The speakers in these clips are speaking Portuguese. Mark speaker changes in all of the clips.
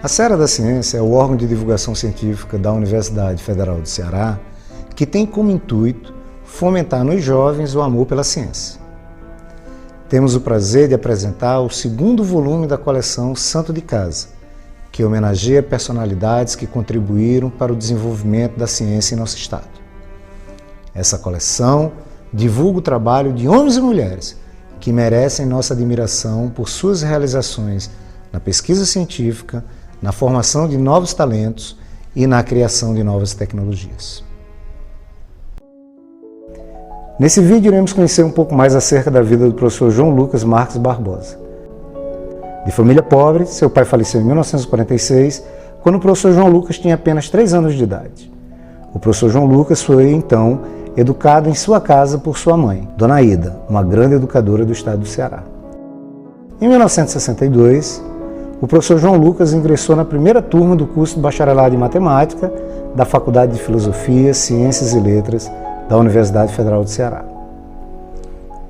Speaker 1: A Seara da Ciência é o órgão de divulgação científica da Universidade Federal do Ceará que tem como intuito fomentar nos jovens o amor pela ciência. Temos o prazer de apresentar o segundo volume da coleção Santo de Casa, que homenageia personalidades que contribuíram para o desenvolvimento da ciência em nosso estado. Essa coleção divulga o trabalho de homens e mulheres que merecem nossa admiração por suas realizações na pesquisa científica, na formação de novos talentos e na criação de novas tecnologias. Nesse vídeo iremos conhecer um pouco mais acerca da vida do professor João Lucas Marques Barbosa. De família pobre, seu pai faleceu em 1946, quando o professor João Lucas tinha apenas 3 anos de idade. O professor João Lucas foi, então, educado em sua casa por sua mãe, Dona Ida, uma grande educadora do estado do Ceará. Em 1962, o professor João Lucas ingressou na primeira turma do curso de Bacharelado em Matemática da Faculdade de Filosofia, Ciências e Letras da Universidade Federal do Ceará.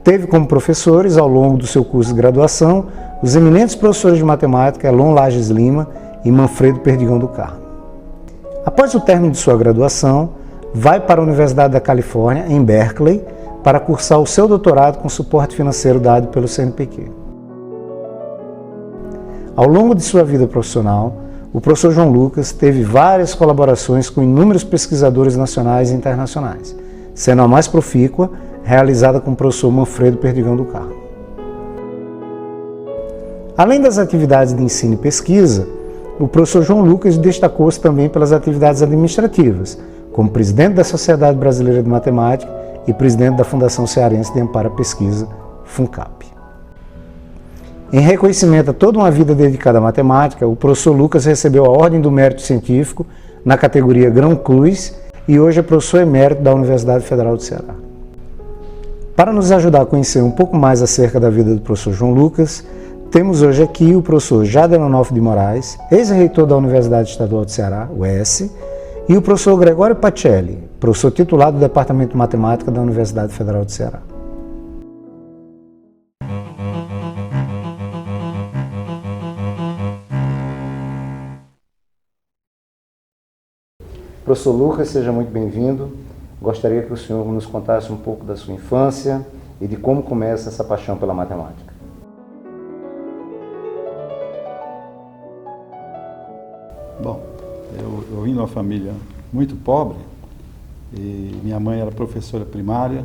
Speaker 1: Teve como professores, ao longo do seu curso de graduação, os eminentes professores de matemática Elon Lages Lima e Manfredo Perdigão do Carmo. Após o término de sua graduação, vai para a Universidade da Califórnia, em Berkeley, para cursar o seu doutorado com suporte financeiro dado pelo CNPq. Ao longo de sua vida profissional, o professor João Lucas teve várias colaborações com inúmeros pesquisadores nacionais e internacionais, sendo a mais profícua realizada com o professor Manfredo Perdigão do Carmo. Além das atividades de ensino e pesquisa, o professor João Lucas destacou-se também pelas atividades administrativas, como presidente da Sociedade Brasileira de Matemática e presidente da Fundação Cearense de Amparo à Pesquisa, FUNCAP. Em reconhecimento a toda uma vida dedicada à matemática, o professor Lucas recebeu a Ordem do Mérito Científico na categoria Grão Cruz e hoje é professor emérito da Universidade Federal do Ceará. Para nos ajudar a conhecer um pouco mais acerca da vida do professor João Lucas, temos hoje aqui o professor Jader Onofre de Moraes, ex-reitor da Universidade Estadual do Ceará, UES, e o professor Gregório Pacelli, professor titular do Departamento de Matemática da Universidade Federal do Ceará. Professor Lucas, seja muito bem-vindo. Gostaria que o senhor nos contasse um pouco da sua infância e de como começa essa paixão pela matemática.
Speaker 2: Bom, eu vim de uma família muito pobre e minha mãe era professora primária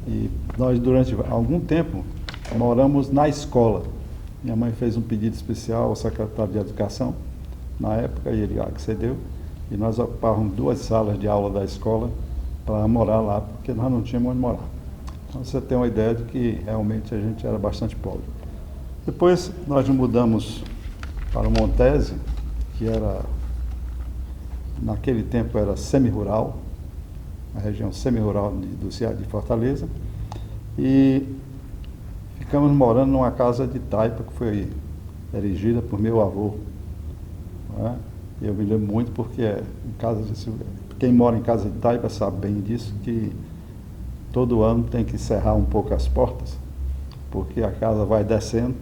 Speaker 2: e nós durante algum tempo moramos na escola. Minha mãe fez um pedido especial ao secretário de Educação na época e ele accedeu e nós ocupávamos 2 salas de aula da escola para morar lá, porque nós não tínhamos onde morar. Então você tem uma ideia de que realmente a gente era bastante pobre. Depois nós nos mudamos para o Montese, que era, naquele tempo era semi-rural, a região semi-rural do Ceará de Fortaleza, e ficamos morando numa casa de taipa que foi erigida por meu avô. Não é? Eu me lembro muito porque quem mora em casa de taipa sabe bem disso, que todo ano tem que cerrar um pouco as portas, porque a casa vai descendo,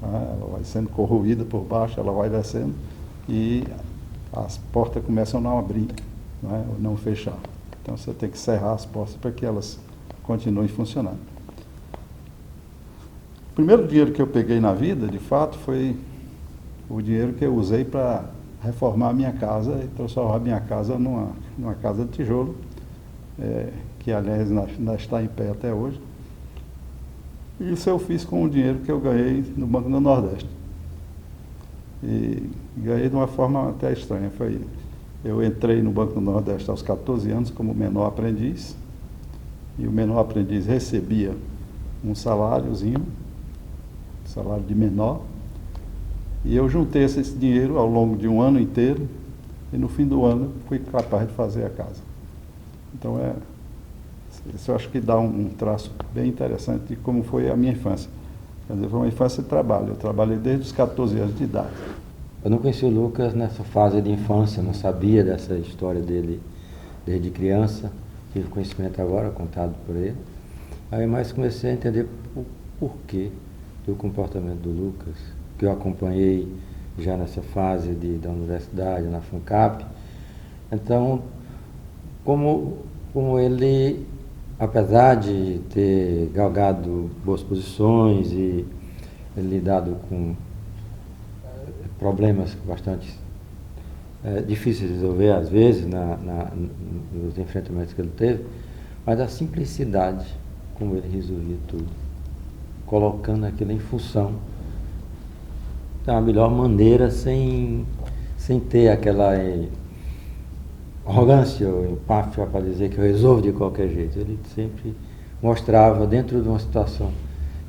Speaker 2: ela vai sendo corroída por baixo, ela vai descendo e as portas começam a não abrir, não é? Ou não fechar. Então você tem que serrar as portas para que elas continuem funcionando. O primeiro dinheiro que eu peguei na vida, de fato, foi o dinheiro que eu usei para reformar a minha casa e transformar a minha casa numa casa de tijolo, que aliás ainda está em pé até hoje. Isso eu fiz com o dinheiro que eu ganhei no Banco do Nordeste. E ganhei de uma forma até estranha. Eu entrei no Banco do Nordeste aos 14 anos como menor aprendiz, e o menor aprendiz recebia um saláriozinho, salário de menor, e eu juntei esse dinheiro ao longo de um ano inteiro, e no fim do ano fui capaz de fazer a casa. Então isso eu acho que dá um traço bem interessante de como foi a minha infância. Quer dizer, foi uma infância de trabalho. Eu trabalhei desde os 14 anos de idade.
Speaker 3: Eu não conheci o Lucas nessa fase de infância, não sabia dessa história dele desde criança. Tive conhecimento agora, contado por ele. Aí mais comecei a entender o porquê do comportamento do Lucas, que eu acompanhei já nessa fase da universidade, na FUNCAP. Então, como ele, apesar de ter galgado boas posições e lidado com problemas bastante difíceis de resolver, às vezes, nos enfrentamentos que ele teve, mas a simplicidade como ele resolvia tudo, colocando aquilo em função da melhor maneira, sem ter aquela arrogância ou empáfia para dizer que eu resolvo de qualquer jeito. Ele sempre mostrava, dentro de uma situação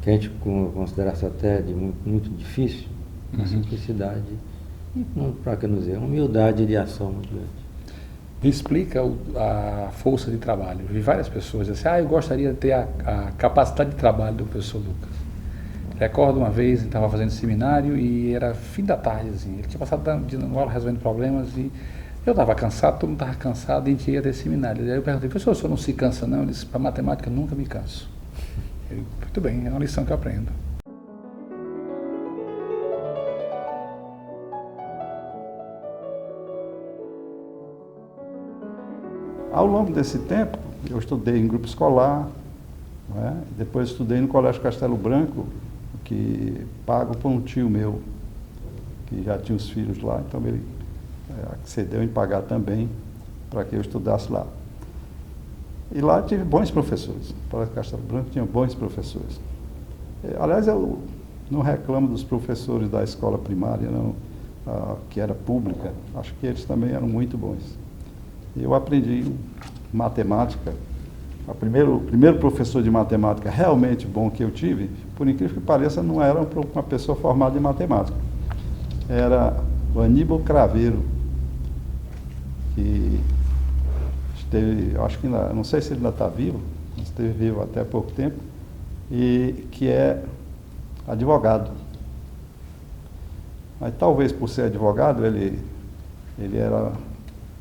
Speaker 3: que a gente considerasse até de muito difícil, uma simplicidade e, para que não dizer, uma humildade de ação muito grande.
Speaker 4: Me explica a força de trabalho. Eu vi várias pessoas dizendo assim, eu gostaria de ter a capacidade de trabalho do professor Lucas. Recordo uma vez, ele estava fazendo seminário e era fim da tarde, assim. Ele tinha passado o dia na aula resolvendo problemas e eu estava cansado, todo mundo estava cansado e a gente ia ter seminário. Aí eu perguntei, professor, o senhor não se cansa não? Ele disse, para matemática eu nunca me canso. Eu, muito bem, é uma lição que eu aprendo.
Speaker 2: Ao longo desse tempo, eu estudei em grupo escolar, né? Depois estudei no Colégio Castelo Branco, que pago por um tio meu, que já tinha os filhos lá, então ele accedeu em pagar também para que eu estudasse lá. E lá tive bons professores, o Colégio Castelo Branco tinha bons professores. Aliás, eu não reclamo dos professores da escola primária, não, que era pública, acho que eles também eram muito bons. Eu aprendi matemática. O primeiro professor de matemática realmente bom que eu tive, por incrível que pareça, não era uma pessoa formada em matemática. Era o Aníbal Craveiro, que esteve, acho que não sei se ele ainda está vivo, esteve vivo até há pouco tempo, e que é advogado. Mas talvez por ser advogado, ele era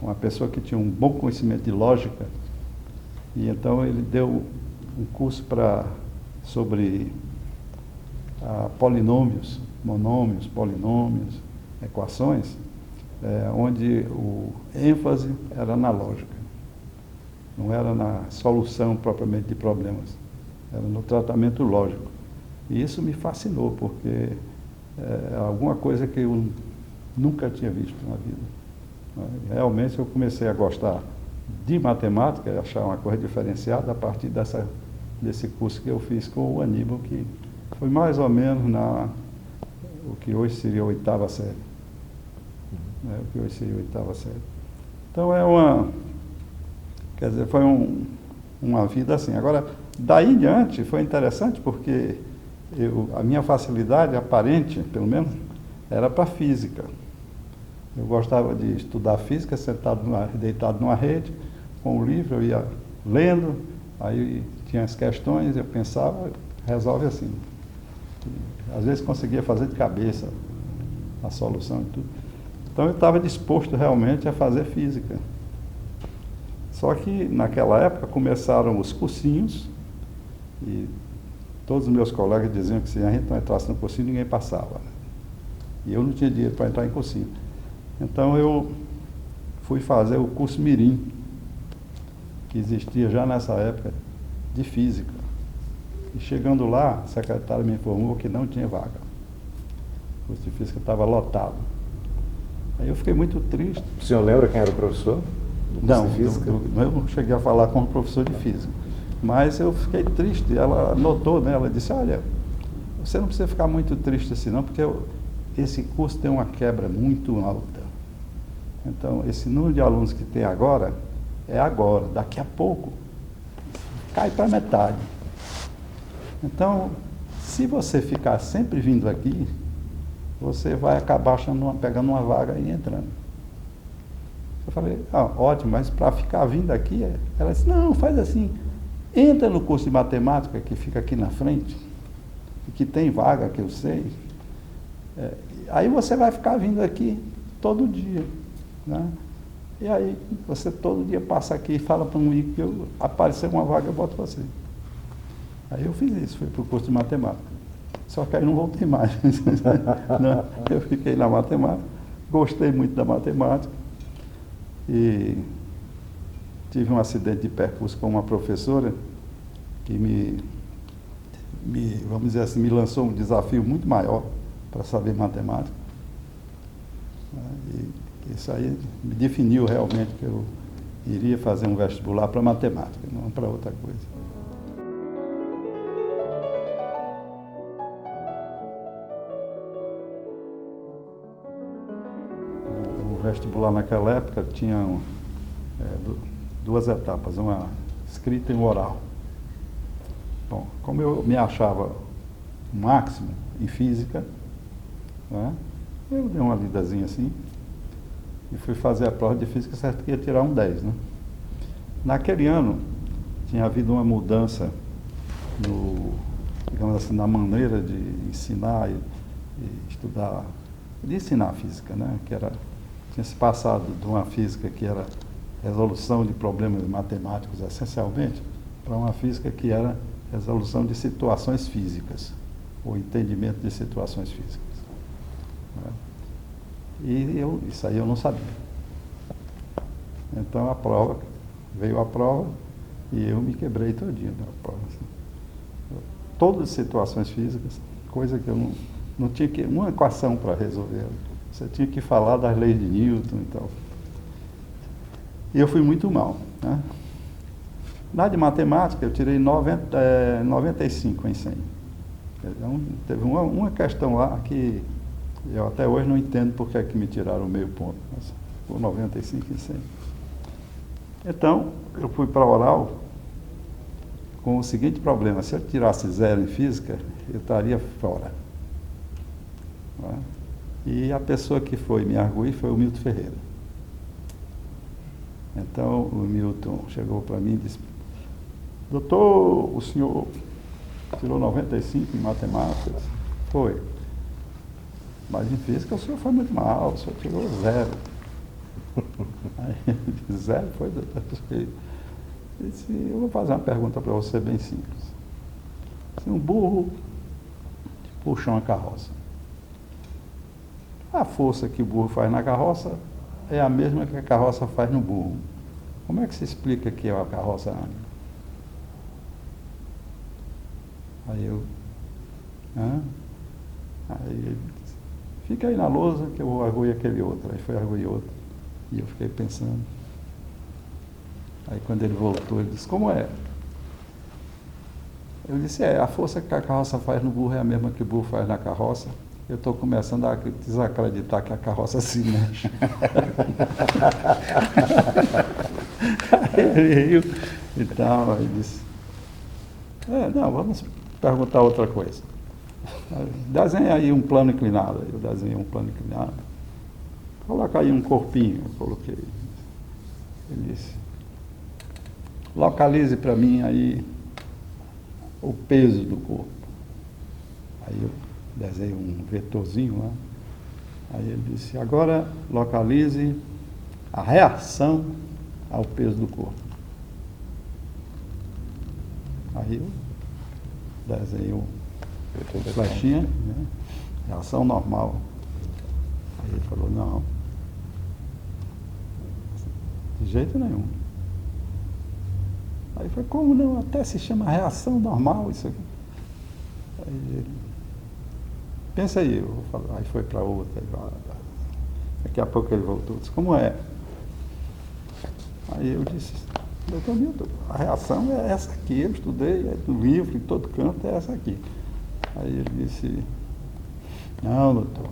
Speaker 2: uma pessoa que tinha um bom conhecimento de lógica, e então ele deu um curso sobre polinômios, monômios, polinômios, equações, onde o ênfase era na lógica, não era na solução propriamente de problemas, era no tratamento lógico. E isso me fascinou, porque é alguma coisa que eu nunca tinha visto na vida. Realmente eu comecei a gostar de matemática e achar uma coisa diferenciada a partir desse curso que eu fiz com o Aníbal, que foi mais ou menos o que hoje seria a 8ª série. O que hoje seria a 8ª série. Então foi uma vida assim. Agora, daí em diante foi interessante porque a minha facilidade aparente, pelo menos, era para física. Eu gostava de estudar física, deitado numa rede, com o livro, eu ia lendo, aí tinha as questões, eu pensava, resolve assim. E, às vezes conseguia fazer de cabeça a solução e tudo. Então eu estava disposto realmente a fazer física. Só que naquela época começaram os cursinhos, e todos os meus colegas diziam que se a gente não entrasse no cursinho, ninguém passava, né? E eu não tinha dinheiro para entrar em cursinho. Então eu fui fazer o curso Mirim, que existia já nessa época, de física. E chegando lá, a secretária me informou que não tinha vaga. O curso de física estava lotado. Aí eu fiquei muito triste.
Speaker 1: O senhor lembra quem era o professor?
Speaker 2: Não, eu não cheguei a falar com o professor de física. Mas eu fiquei triste, ela notou, né? Ela disse, olha, você não precisa ficar muito triste assim não, porque esse curso tem uma quebra muito alta. Então, esse número de alunos que tem agora, é agora. Daqui a pouco, cai para metade. Então, se você ficar sempre vindo aqui, você vai acabar pegando uma vaga e entrando. Eu falei, ótimo, mas para ficar vindo aqui, ela disse, não, faz assim, entra no curso de matemática que fica aqui na frente, que tem vaga, que eu sei. Aí você vai ficar vindo aqui todo dia, né? E aí você todo dia passa aqui e fala para mim que aparecer uma vaga, eu boto você. Aí eu fiz isso, fui para o curso de matemática. Só que aí não voltei mais. Não, eu fiquei na matemática, gostei muito da matemática e tive um acidente de percurso com uma professora que vamos dizer assim, me lançou um desafio muito maior para saber matemática. E isso aí me definiu realmente que eu iria fazer um vestibular para matemática, não para outra coisa. O vestibular naquela época tinha duas etapas, uma escrita e uma oral. Bom, como eu me achava máximo em física, né, eu dei uma lidazinha assim e fui fazer a prova de física, certo que ia tirar um 10, né? Naquele ano tinha havido uma mudança digamos assim, na maneira de ensinar e estudar, de ensinar física, né? Tinha se passado de uma física que era resolução de problemas matemáticos essencialmente, para uma física que era resolução de situações físicas, ou entendimento de situações físicas. Né? E isso aí eu não sabia. Então veio a prova e eu me quebrei todinho na prova. Assim. Todas as situações físicas, coisa que eu não tinha uma equação para resolver. Você tinha que falar das leis de Newton e tal. E eu fui muito mal. Né? Na de matemática, eu tirei 95 em 100. Então, teve uma questão lá que eu até hoje não entendo por que é que me tiraram meio ponto. Mas foi 95 em 100. Então, eu fui para a oral com o seguinte problema: se eu tirasse 0 em física, eu estaria fora. Né? E a pessoa que foi me arguir foi o Milton Ferreira. Então, o Milton chegou para mim e disse: doutor, o senhor tirou 95 em matemática? Foi. Mas em física o senhor foi muito mal, o senhor tirou 0. Aí ele disse: 0 foi, doutor? Ele disse: eu vou fazer uma pergunta para você bem simples. Se um burro puxa uma carroça, a força que o burro faz na carroça é a mesma que a carroça faz no burro. Como é que se explica que a carroça anda? Aí eu... Aí ele disse: fica aí na lousa que eu vou arguir aquele outro. Aí foi arguir outro. E eu fiquei pensando. Aí quando ele voltou, ele disse: como é? Eu disse: a força que a carroça faz no burro é a mesma que o burro faz na carroça. Eu estou começando a desacreditar que a carroça se mexe. Ele riu e tal, aí disse: não, vamos perguntar outra coisa. Desenha aí um plano inclinado. Eu desenhei um plano inclinado. Coloca aí um corpinho. Eu coloquei. Ele disse: localize para mim aí o peso do corpo. Aí eu desenhei um vetorzinho lá. Aí ele disse: agora localize a reação ao peso do corpo. Aí eu desenhei uma flechinha, né? Reação normal. Aí ele falou: não, de jeito nenhum. Aí foi: como não? Até se chama reação normal isso aqui. Aí ele: pensa aí. Eu vou falar. Aí foi para outra. Daqui a pouco ele voltou. Disse: como é? Aí eu disse: doutor Milton, a reação é essa aqui. Eu estudei, é do livro, em todo canto, é essa aqui. Aí ele disse: não, doutor.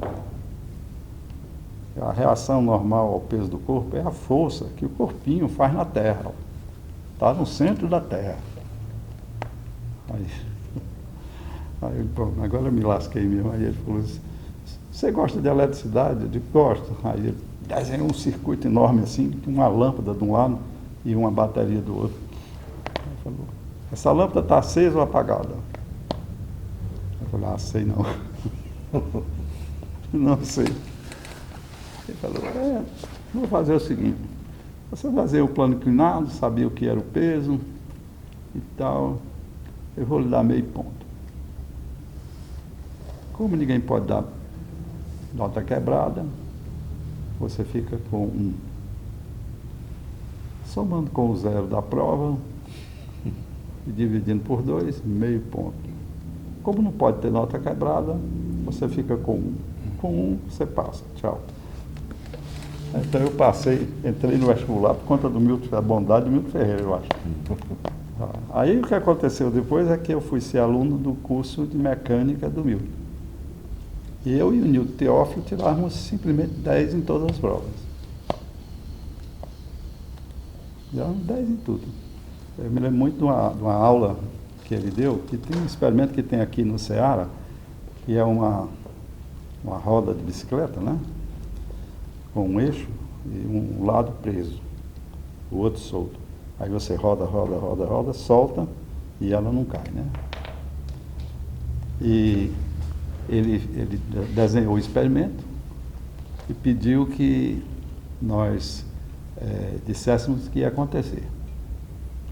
Speaker 2: A reação normal ao peso do corpo é a força que o corpinho faz na Terra. Está no centro da Terra. Aí pô, agora eu me lasquei mesmo. Aí ele falou assim: você gosta de eletricidade? Eu digo: gosto. Aí ele desenhou um circuito enorme assim, com uma lâmpada de um lado e uma bateria do outro. Ele falou: essa lâmpada está acesa ou apagada? Eu falei: ah, sei não. Não sei. Ele falou: vou fazer o seguinte, você fazer o plano inclinado, sabia o que era o peso e tal, eu vou lhe dar meio ponto. Como ninguém pode dar nota quebrada, você fica com 1. Somando com o 0 da prova e dividindo por 2, meio ponto. Como não pode ter nota quebrada, você fica com 1. Com 1, você passa. Tchau. Então eu passei, entrei no vestibular por conta do Milton, a bondade do Milton Ferreira, eu acho. Aí o que aconteceu depois é que eu fui ser aluno do curso de mecânica do Milton. E eu e o Nilton Teófilo tirávamos simplesmente 10 em todas as provas. Tirávamos 10 em tudo. Eu me lembro muito de uma aula que ele deu, que tem um experimento que tem aqui no Ceará, que é uma roda de bicicleta, né? Com um eixo e um lado preso, o outro solto. Aí você roda, solta e ela não cai, né? E ele desenhou o experimento e pediu que nós disséssemos o que ia acontecer.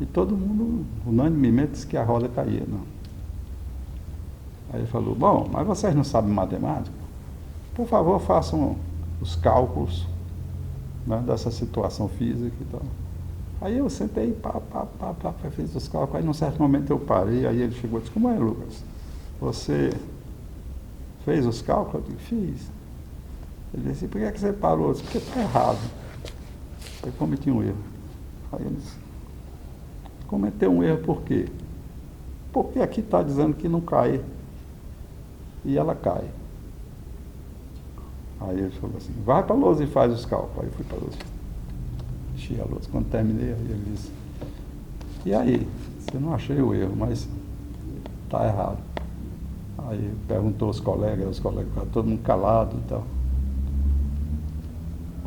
Speaker 2: E todo mundo, unanimemente, disse que a roda caía. Não. Aí ele falou, bom, mas vocês não sabem matemática? Por favor, façam os cálculos, né, dessa situação física e tal. Aí eu sentei, fiz os cálculos, aí num certo momento eu parei, aí ele chegou e disse, como é, Lucas? Você fez os cálculos? Eu disse, fiz. Ele disse, por que você parou? Eu disse, porque está errado. Eu cometi um erro. Aí ele disse, cometeu um erro por quê? Porque aqui está dizendo que não cai. E ela cai. Aí ele falou assim, vai para a lousa e faz os cálculos. Aí eu fui para a lousa, enchi a lousa. Quando terminei, aí ele disse, e aí? Você não achei o erro, mas está errado. Aí perguntou aos colegas ficaram todo mundo calado e tal.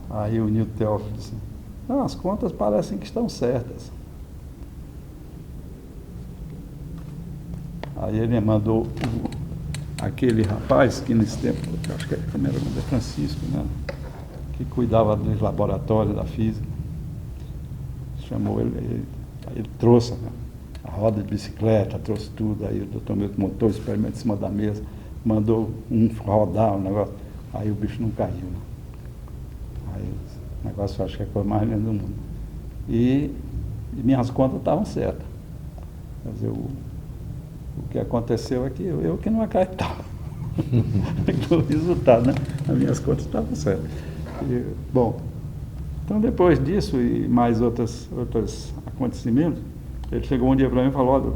Speaker 2: Aí o Nilton Teófilo disse, não, as contas parecem que estão certas. Aí ele mandou aquele rapaz que nesse tempo, acho que também era o nome de Francisco, né, que cuidava dos laboratórios da física, chamou ele trouxe, né, a roda de bicicleta, trouxe tudo, aí o doutor Milton montou o experimento em cima da mesa, mandou rodar o negócio, aí o bicho não caiu. Né? Aí o negócio eu acho que é a coisa mais linda do mundo. E minhas contas estavam certas. Quer dizer, o que aconteceu é que eu que não acreditava no resultado, né? As minhas contas estavam certas. Bom, então depois disso e mais outros acontecimentos, ele chegou um dia para mim e falou, olha,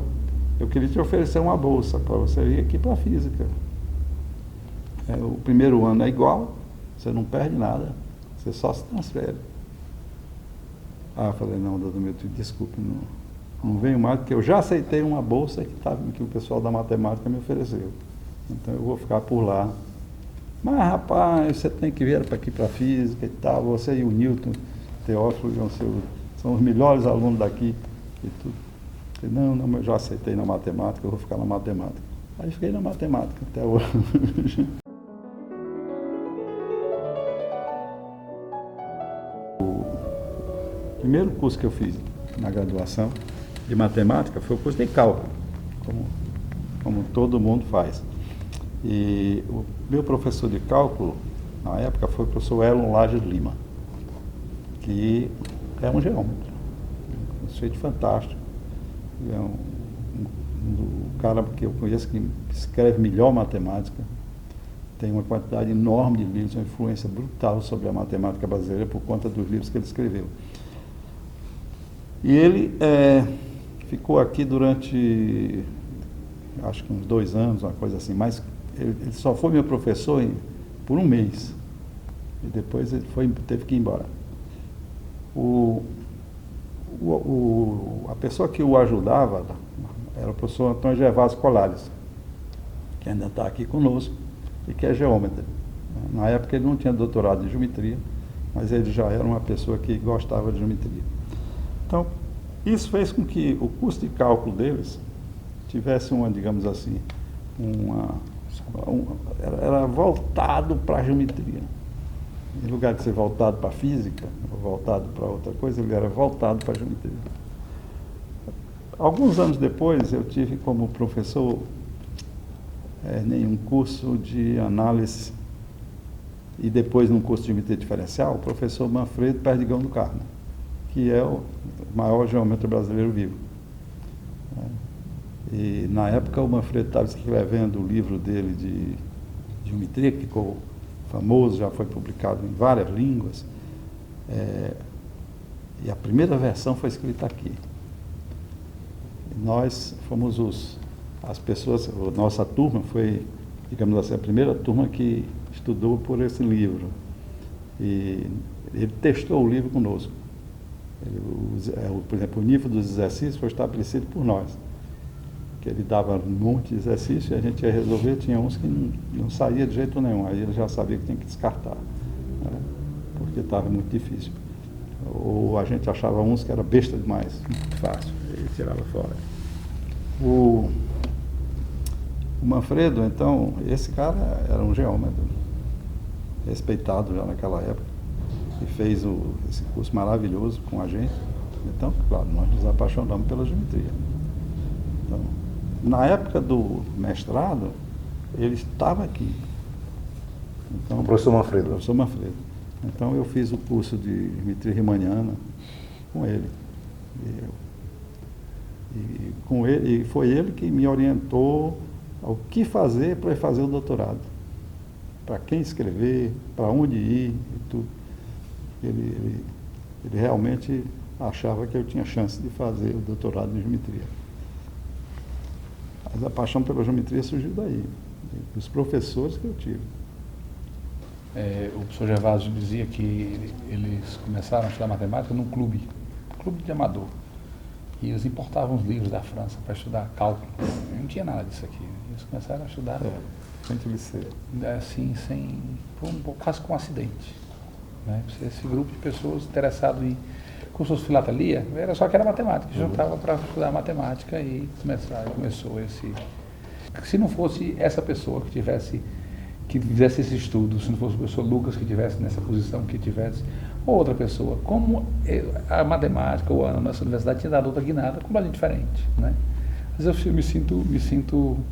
Speaker 2: eu queria te oferecer uma bolsa para você ir aqui para a física. O primeiro ano é igual, você não perde nada, você só se transfere. Eu falei, não, doutor Milton, desculpe, não venho mais, porque eu já aceitei uma bolsa que o pessoal da matemática me ofereceu. Então eu vou ficar por lá. Mas, rapaz, você tem que vir para aqui para a física e tal, você e o Nilton Teófilo são os melhores alunos daqui e tudo. Eu falei, não, eu já aceitei na matemática, eu vou ficar na matemática. Aí fiquei na matemática até hoje. O primeiro curso que eu fiz na graduação de matemática foi o curso de cálculo, como todo mundo faz. E o meu professor de cálculo, na época, foi o professor Elon Lages Lima, que é um geômetra, um sujeito fantástico. É um cara que eu conheço que escreve melhor matemática, tem uma quantidade enorme de livros, uma influência brutal sobre a matemática brasileira por conta dos livros que ele escreveu. E ele ficou aqui durante, acho que uns 2 anos, uma coisa assim, mas ele só foi meu professor por um mês. E depois ele teve que ir embora. A pessoa que o ajudava era o professor Antônio Gervásio Colares, que ainda está aqui conosco e que é geômetra. Na época ele não tinha doutorado em geometria, mas ele já era uma pessoa que gostava de geometria. Então, isso fez com que o curso de cálculo deles tivesse digamos assim, era voltado para a geometria. Em lugar de ser voltado para a física, ou voltado para outra coisa, ele era voltado para a geometria. Alguns anos depois, eu tive como professor em um curso de análise e depois num curso de geometria diferencial, o professor Manfredo Perdigão do Carmo, que é o maior geômetra brasileiro vivo. E na época o Manfredo estava escrevendo o livro dele de geometria, que ficou famoso, já foi publicado em várias línguas. E a primeira versão foi escrita aqui. E nós fomos as pessoas, a nossa turma foi, digamos assim, a primeira turma que estudou por esse livro. E ele testou o livro conosco. Por exemplo, o nível dos exercícios foi estabelecido por nós. Que ele dava um monte de exercício e a gente ia resolver, tinha uns que não saía de jeito nenhum, aí ele já sabia que tinha que descartar, né? Porque estava muito difícil. Ou a gente achava uns que era besta demais, muito fácil, e tirava fora. O Manfredo, então, esse cara era um geômetra, respeitado já naquela época, e fez esse curso maravilhoso com a gente. Então, claro, nós nos apaixonamos pela geometria. Então, na época do mestrado, ele estava aqui. Então,
Speaker 1: o professor Manfredo.
Speaker 2: O professor Manfredo. Então eu fiz o curso de geometria riemanniana com ele. E foi ele que me orientou ao que fazer para fazer o doutorado. Para quem escrever, para onde ir e tudo. Ele realmente achava que eu tinha chance de fazer o doutorado em geometria. Mas a paixão pela geometria surgiu daí, dos professores que eu tive.
Speaker 4: O professor Gervásio dizia que eles começaram a estudar matemática num clube de amador. E eles importavam os livros da França para estudar cálculo. Não tinha nada disso aqui. Eles começaram a estudar assim, quase com um acidente. Né? Esse grupo de pessoas interessadas em cursos de filatelia, era só que era matemática, juntava para estudar matemática e começou esse... Se não fosse essa pessoa que fizesse esse estudo, se não fosse o professor Lucas que tivesse nessa posição que tivesse, ou outra pessoa, como a matemática ou a nossa universidade tinha dado outra guinada completamente diferente, né? Mas eu me sinto, vamos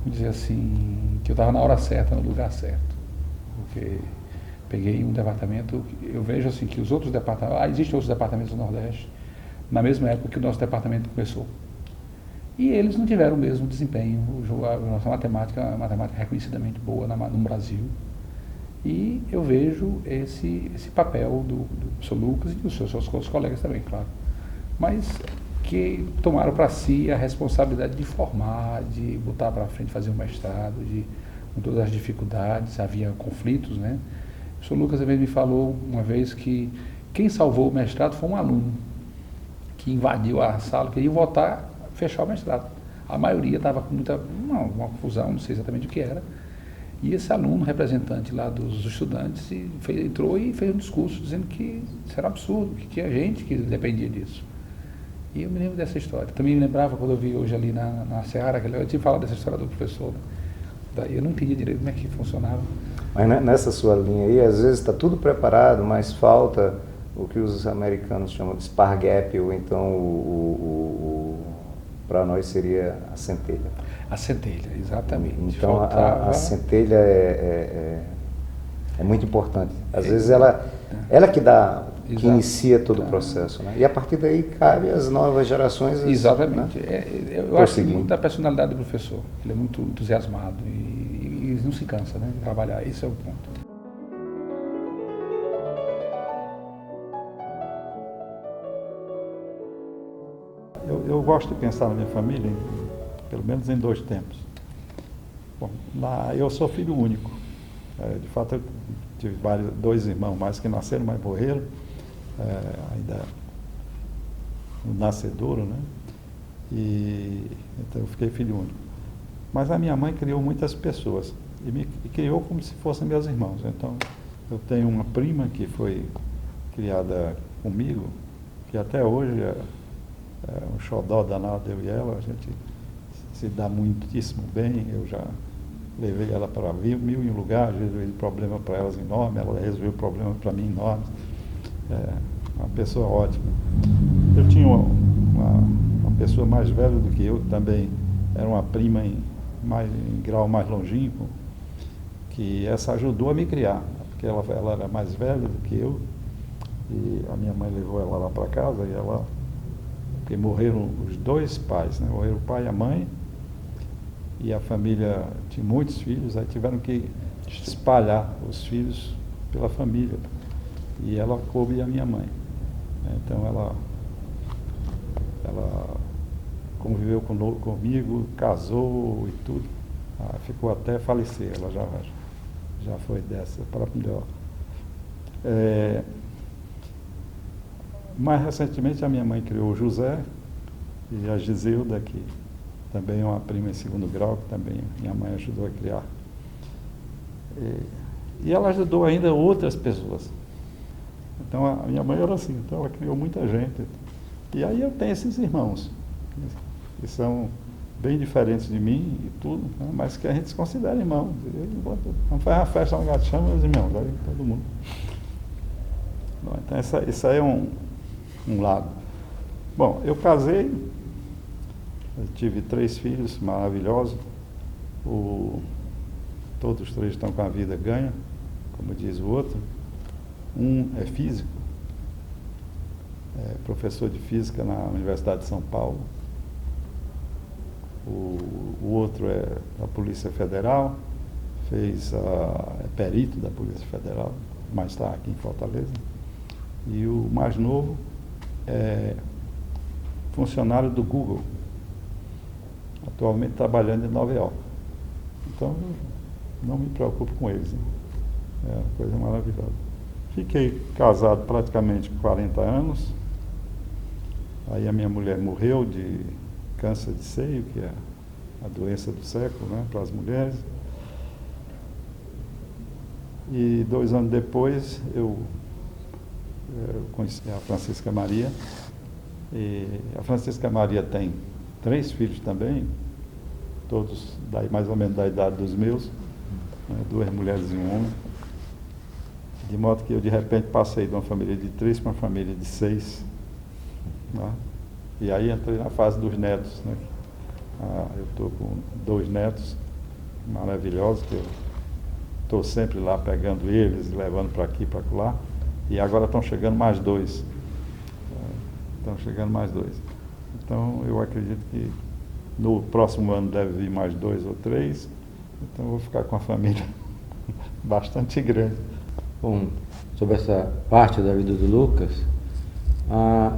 Speaker 4: dizer assim, que eu estava na hora certa, no lugar certo, porque peguei um departamento, eu vejo assim que os outros departamentos, existem outros departamentos do Nordeste, na mesma época que o nosso departamento começou. E eles não tiveram o mesmo desempenho. A nossa matemática é uma matemática reconhecidamente boa no Brasil. E eu vejo esse papel do professor Lucas e dos seus colegas também, claro. Mas que tomaram para si a responsabilidade de formar, de botar para frente, fazer um mestrado, com todas as dificuldades, havia conflitos, né? O professor Lucas também me falou uma vez que quem salvou o mestrado foi um aluno que invadiu a sala, queria voltar, fechar o mestrado. A maioria estava com uma confusão, não sei exatamente o que era. E esse aluno, representante lá dos estudantes, entrou e fez um discurso dizendo que isso era um absurdo, que tinha gente que dependia disso. E eu me lembro dessa história. Também me lembrava quando eu vi hoje ali na Seara, eu tinha falado dessa história do professor. Daí eu não entendia direito como é que funcionava.
Speaker 1: Mas nessa sua linha aí, às vezes está tudo preparado, mas falta o que os americanos chamam de spar gap, ou então para nós seria a centelha.
Speaker 4: A centelha, exatamente.
Speaker 1: Então a centelha é muito importante. Às vezes ela que dá, que inicia todo o processo, né? E a partir daí cabe às novas gerações.
Speaker 4: Exatamente.
Speaker 1: Né?
Speaker 4: Eu acho muito da personalidade do professor. Ele é muito entusiasmado e não se cansa, né, de trabalhar. Esse é o ponto.
Speaker 2: Eu gosto de pensar na minha família, pelo menos em 2 tempos. Bom, eu sou filho único. De fato, eu tive 2 irmãos mais que nasceram, mas morreram. Ainda no nascedouro, né? Então eu fiquei filho único. Mas a minha mãe criou muitas pessoas e me criou como se fossem meus irmãos. Então eu tenho uma prima que foi criada comigo, que até hoje é um xodó danado, eu e ela, a gente se dá muitíssimo bem. Eu já levei ela para mil e um lugares, resolvi problema para elas enorme, ela resolveu problema para mim enorme. Uma pessoa ótima. Eu tinha uma pessoa mais velha do que eu, que também era uma prima em grau mais longínquo, que essa ajudou a me criar, porque ela era mais velha do que eu, e a minha mãe levou ela lá para casa, e ela, porque morreram os dois pais, né? Morreram o pai e a mãe, e a família tinha muitos filhos, aí tiveram que espalhar os filhos pela família, e ela coube a minha mãe. Então ela conviveu comigo, casou e tudo, ficou até falecer, ela já foi dessa para melhor. Mais recentemente a minha mãe criou o José e a Giselda, que também é uma prima em segundo grau, que também minha mãe ajudou a criar. E ela ajudou ainda outras pessoas. Então a minha mãe era assim, então ela criou muita gente. E aí eu tenho esses irmãos, que são bem diferentes de mim e tudo, né? Mas que a gente se considera irmão. Vamos fazer uma festa no Gato Chama, meus irmãos, aí todo mundo. Bom, então isso aí é um lado. Bom, eu casei, eu tive 3 filhos maravilhosos, todos os 3 estão com a vida ganha, como diz o outro. Um é físico, é professor de física na Universidade de São Paulo. O outro é da Polícia Federal, é perito da Polícia Federal, mas está aqui em Fortaleza. E o mais novo é funcionário do Google, atualmente trabalhando em Nova York. Então, não me preocupo com eles, né? É uma coisa maravilhosa. Fiquei casado praticamente 40 anos, aí a minha mulher morreu de câncer de seio, que é a doença do século, né, para as mulheres. E 2 anos depois eu conheci a Francisca Maria. E a Francisca Maria tem 3 filhos também, todos mais ou menos da idade dos meus, né, 2 mulheres e um homem. De modo que eu de repente passei de uma família de 3 para uma família de 6. Né? E aí entrei na fase dos netos, né? Eu estou com 2 netos maravilhosos, que eu estou sempre lá pegando eles, levando para aqui, para lá. E agora estão chegando mais 2. Então eu acredito que no próximo ano deve vir mais 2 ou 3. Então eu vou ficar com a família bastante grande.
Speaker 3: Bom, sobre essa parte da vida do Lucas,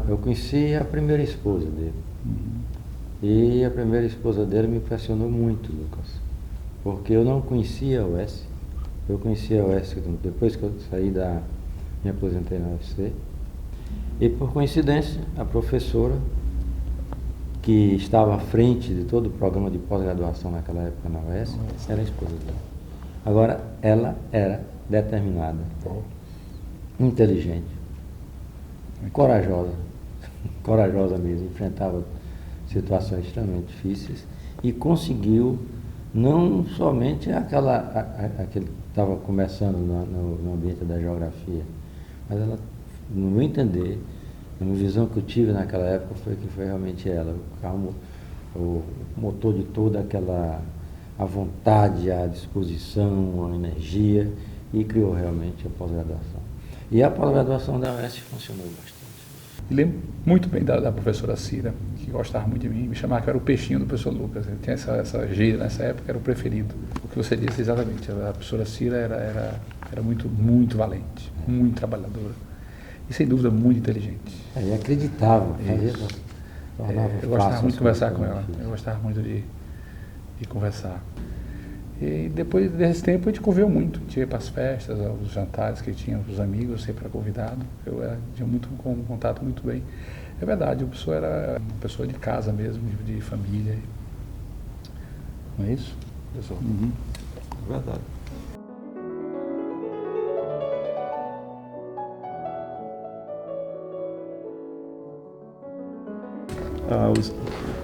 Speaker 3: eu conheci a primeira esposa dele. E a primeira esposa dele me impressionou muito, Lucas, porque eu não conhecia a UES. Eu conhecia a UES depois que eu me aposentei na UFC. E por coincidência, a professora que estava à frente de todo o programa de pós-graduação naquela época na UES era a esposa dele. Agora, ela era determinada, inteligente, corajosa mesmo, enfrentava situações extremamente difíceis e conseguiu não somente aquele que estava começando no ambiente da geografia, mas ela, no meu entender, a minha visão que eu tive naquela época foi realmente ela, o motor de toda a vontade, a disposição, a energia, e criou realmente a pós-graduação. E a pós-graduação da UES funcionou bastante.
Speaker 4: E lembro muito bem da professora Cira, que gostava muito de mim, me chamava que eu era o peixinho do professor Lucas. Ele tinha essa gíria nessa época, era o preferido. O que você disse exatamente, a professora Cira era muito, muito valente, muito trabalhadora e sem dúvida muito inteligente.
Speaker 3: E acreditava,
Speaker 4: eu gostava muito de conversar com ela, eu gostava muito de conversar. E depois desse tempo a gente conviveu muito, a gente ia para as festas, aos jantares que tinha os amigos, sempre era convidado, eu tinha um contato muito bem. É verdade, a pessoa era uma pessoa de casa mesmo, de família. Não é isso, professor?
Speaker 2: É verdade.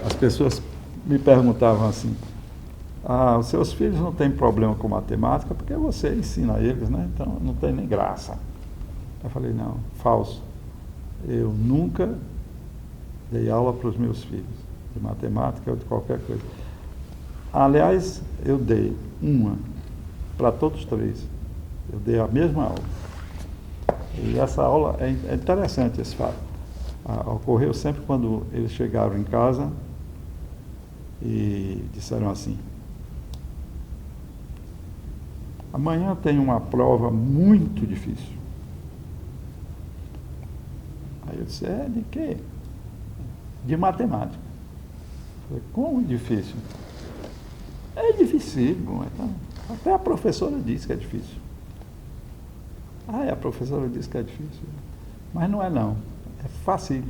Speaker 2: As pessoas me perguntavam assim: os seus filhos não têm problema com matemática porque você ensina eles, né? Então não tem nem graça. Eu falei: não, falso. Eu nunca dei aula para os meus filhos, de matemática ou de qualquer coisa. Aliás, eu dei uma para todos os três. Eu dei a mesma aula. E essa aula é interessante, esse fato. Ocorreu sempre quando eles chegaram em casa e disseram assim: amanhã tem uma prova muito difícil. Aí eu disse: de quê? De matemática. Eu falei: como difícil? É dificílimo. Então, até a professora disse que é difícil. A professora disse que é difícil. Mas não é não. É fácil.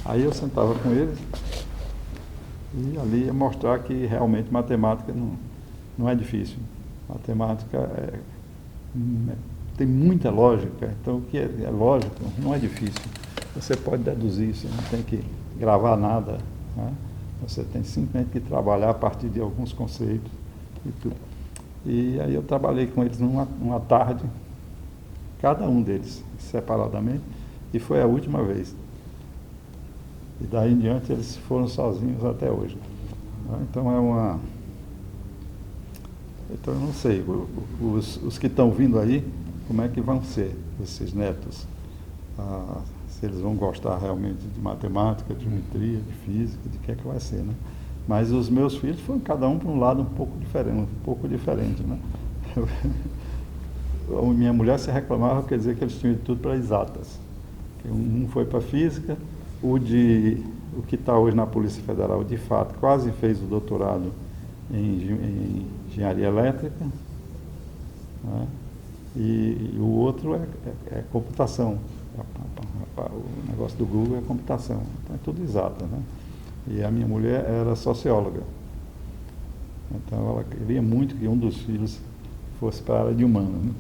Speaker 2: Aí eu sentava com eles e ali ia mostrar que realmente matemática não é difícil. Matemática tem muita lógica. Então o que é lógico não é difícil. Você pode deduzir, você não tem que gravar nada, né? Você tem simplesmente que trabalhar a partir de alguns conceitos e tudo. E aí eu trabalhei com eles numa tarde, cada um deles separadamente, e foi a última vez. E daí em diante eles foram sozinhos até hoje. Então Então eu não sei, os que estão vindo aí, como é que vão ser esses netos? Se eles vão gostar realmente de matemática, de geometria, de física, de que é que vai ser, né? Mas os meus filhos foram cada um para um lado um pouco diferente, né? Minha mulher se reclamava, quer dizer que eles tinham de tudo para exatas. Um foi para física, o que está hoje na Polícia Federal, de fato, quase fez o doutorado em engenharia elétrica, né? E o outro é computação. O negócio do Google é computação. Então é tudo exato, né? E a minha mulher era socióloga. Então ela queria muito que um dos filhos fosse para a área de humana, né?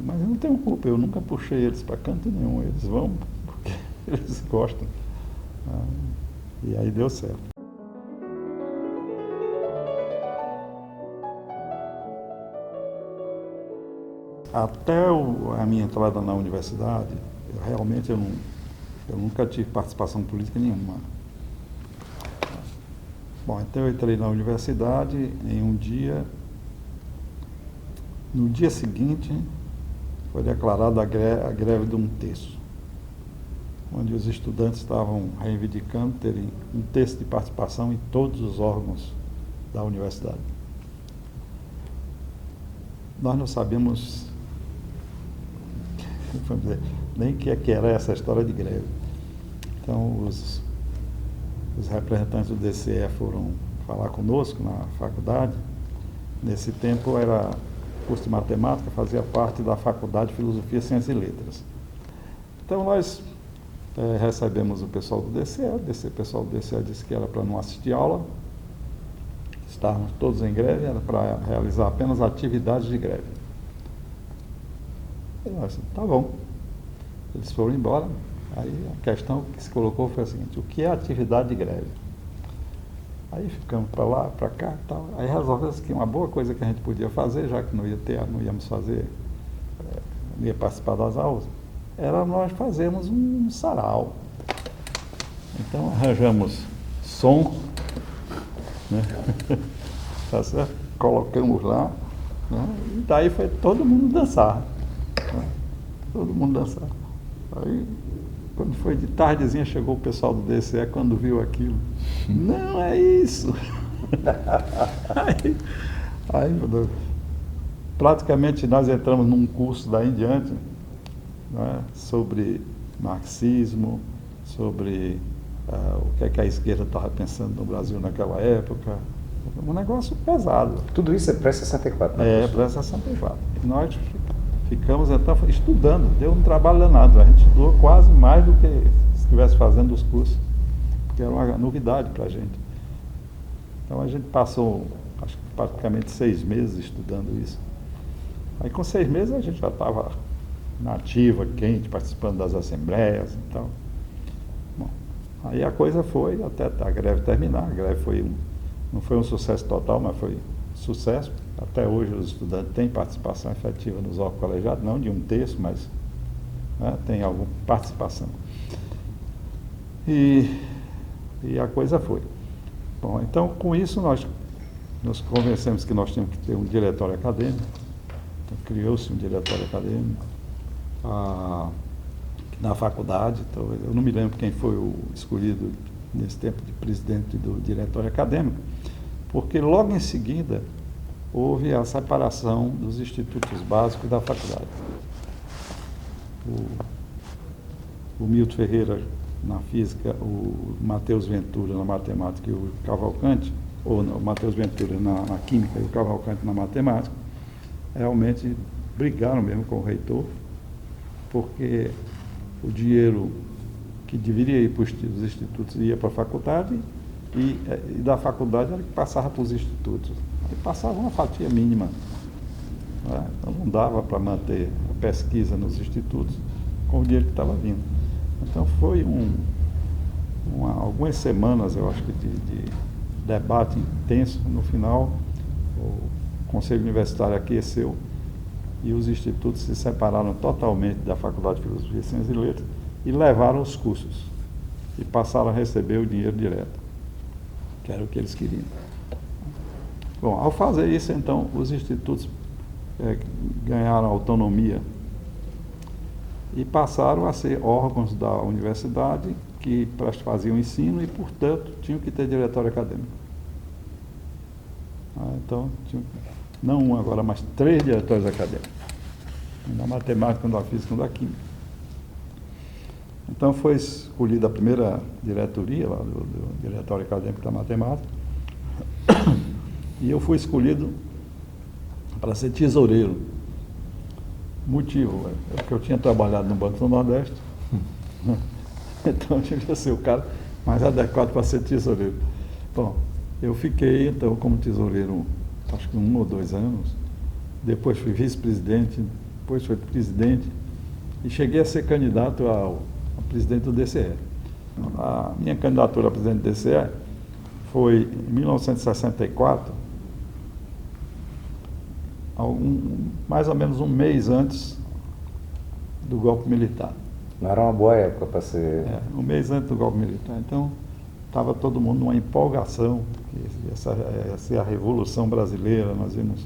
Speaker 2: Mas eu não tenho culpa, eu nunca puxei eles para canto nenhum. Eles vão porque eles gostam. E aí deu certo. Até a minha entrada na universidade, eu nunca tive participação política nenhuma. Bom, então eu entrei na universidade em um dia. No dia seguinte, foi declarada a greve de 1/3, onde os estudantes estavam reivindicando terem 1/3 de participação em todos os órgãos da universidade. Nós não sabíamos, vamos dizer, nem o que era essa história de greve. Então, os representantes do DCE foram falar conosco na faculdade. Nesse tempo era curso de matemática, fazia parte da Faculdade de Filosofia, Ciências e Letras. Então nós recebemos o pessoal do DCE, o pessoal do DCE disse que era para não assistir aula, estávamos todos em greve, era para realizar apenas atividades de greve. E nós, tá bom. Eles foram embora, aí a questão que se colocou foi a seguinte: o que é atividade de greve? Aí ficamos para lá, para cá e tal. Aí resolveu-se que uma boa coisa que a gente podia fazer, já que não íamos fazer, não ia participar das aulas, era nós fazermos um sarau. Então arranjamos som, né? Tá certo? Colocamos lá, né? E daí foi todo mundo dançar. Né? Todo mundo dançar. Aí, quando foi de tardezinha, chegou o pessoal do DCE, quando viu aquilo. Não é isso! aí, praticamente nós entramos num curso daí em diante, né, sobre marxismo, sobre o que é que a esquerda estava pensando no Brasil naquela época. Um negócio pesado.
Speaker 1: Tudo isso é pré-64,
Speaker 2: né? Pré-64. Nós ficamos então estudando, deu um trabalho danado. A gente estudou quase mais do que se estivesse fazendo os cursos, porque era uma novidade para a gente. Então a gente passou, acho que praticamente 6 meses estudando isso. Aí com 6 meses a gente já estava na ativa, quente, participando das assembleias e tal. Bom, aí a coisa foi até a greve terminar. A greve não foi um sucesso total, mas foi sucesso. Até hoje os estudantes têm participação efetiva nos órgãos colegiados, não de 1/3, mas, né, tem alguma participação. E a coisa foi. Bom, então com isso nós nos convencemos que nós tínhamos que ter um diretório acadêmico. Então criou-se um diretório acadêmico na faculdade. Então, eu não me lembro quem foi o escolhido nesse tempo de presidente do diretório acadêmico, porque logo em seguida houve a separação dos institutos básicos da faculdade. O Milton Ferreira na física, o Matheus Ventura na matemática e o Cavalcante, ou não, o Matheus Ventura na química e o Cavalcante na matemática, realmente brigaram mesmo com o reitor, porque o dinheiro que deveria ir para os institutos ia para a faculdade e da faculdade era que passava para os institutos. E passava uma fatia mínima. Né? Então não dava para manter a pesquisa nos institutos com o dinheiro que estava vindo. Então foi algumas semanas, eu acho que, de debate intenso. No final, o Conselho Universitário aqueceu e os institutos se separaram totalmente da Faculdade de Filosofia, Ciências e Letras e levaram os cursos e passaram a receber o dinheiro direto, que era o que eles queriam. Bom, ao fazer isso, então, os institutos ganharam autonomia e passaram a ser órgãos da universidade que faziam ensino e, portanto, tinham que ter diretório acadêmico. Então, não um agora, mas 3 diretórios acadêmicos, um da matemática, um da física e um da química. Então foi escolhida a primeira diretoria lá do Diretório Acadêmico da Matemática e eu fui escolhido para ser tesoureiro. Motivo, é porque eu tinha trabalhado no Banco do Nordeste, então eu tinha que ser o cara mais adequado para ser tesoureiro. Bom, eu fiquei então como tesoureiro acho que 1 ou 2 anos, depois fui vice-presidente, depois fui presidente e cheguei a ser candidato ao presidente do DCE. A minha candidatura a presidente do DCE foi em 1964, mais ou menos um mês antes do golpe militar.
Speaker 3: Não era uma boa época para ser...
Speaker 2: Um mês antes do golpe militar. Então, estava todo mundo numa empolgação, que essa ia ser a Revolução Brasileira, nós íamos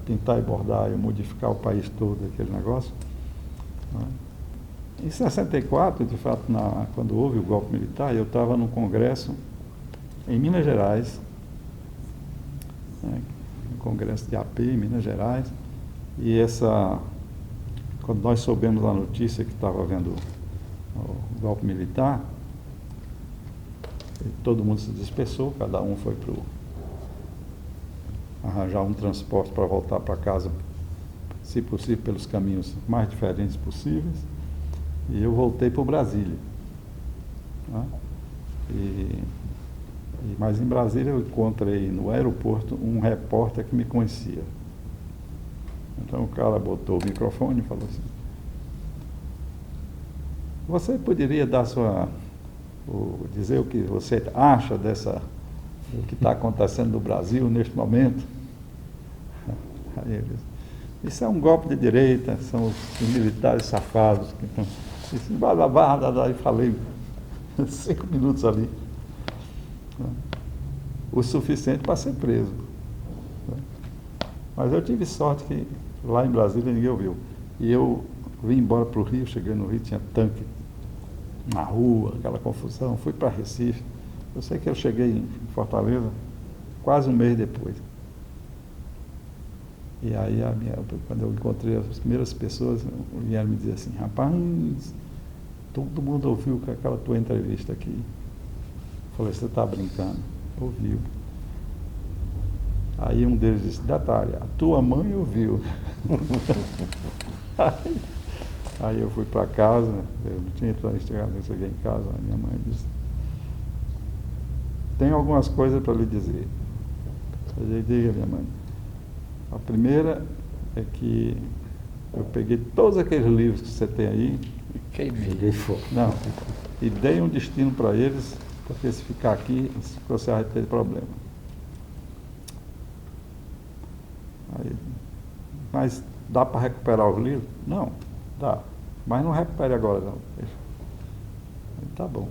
Speaker 2: pintar e bordar e modificar o país todo, aquele negócio. Em 64, de fato, quando houve o golpe militar, eu estava num congresso em Minas Gerais, um congresso de AP em Minas Gerais, e quando nós soubemos a notícia que estava havendo o golpe militar, todo mundo se dispersou, cada um foi arranjar um transporte para voltar para casa, se possível, pelos caminhos mais diferentes possíveis, e eu voltei para Brasília. Né? Mas em Brasília eu encontrei no aeroporto um repórter que me conhecia. Então o cara botou o microfone e falou assim: você poderia dar dizer o que você acha do que está acontecendo no Brasil neste momento? Aí ele disse: isso é um golpe de direita, são os militares safados que estão... E falei 5 minutos ali, o suficiente para ser preso. Mas eu tive sorte que lá em Brasília ninguém ouviu. E eu vim embora para o Rio, cheguei no Rio, tinha tanque na rua, aquela confusão, fui para Recife. Eu sei que eu cheguei em Fortaleza quase um mês depois. E aí, quando eu encontrei as primeiras pessoas, vieram me dizer assim: rapaz, todo mundo ouviu aquela tua entrevista aqui. Eu falei: você está brincando? Ouviu. Aí um deles disse: detalhe, a tua mãe ouviu. Aí eu fui para casa, eu não tinha chegado, eu cheguei em casa, a minha mãe disse: tem algumas coisas para lhe dizer. Eu disse: diga, minha mãe. A primeira é que eu peguei todos aqueles livros que você tem aí, não, e dei um destino para eles, porque se ficar aqui, você vai ter problema. Aí, mas dá para recuperar os livros? Não, dá. Mas não recupere agora, não. Tá bom.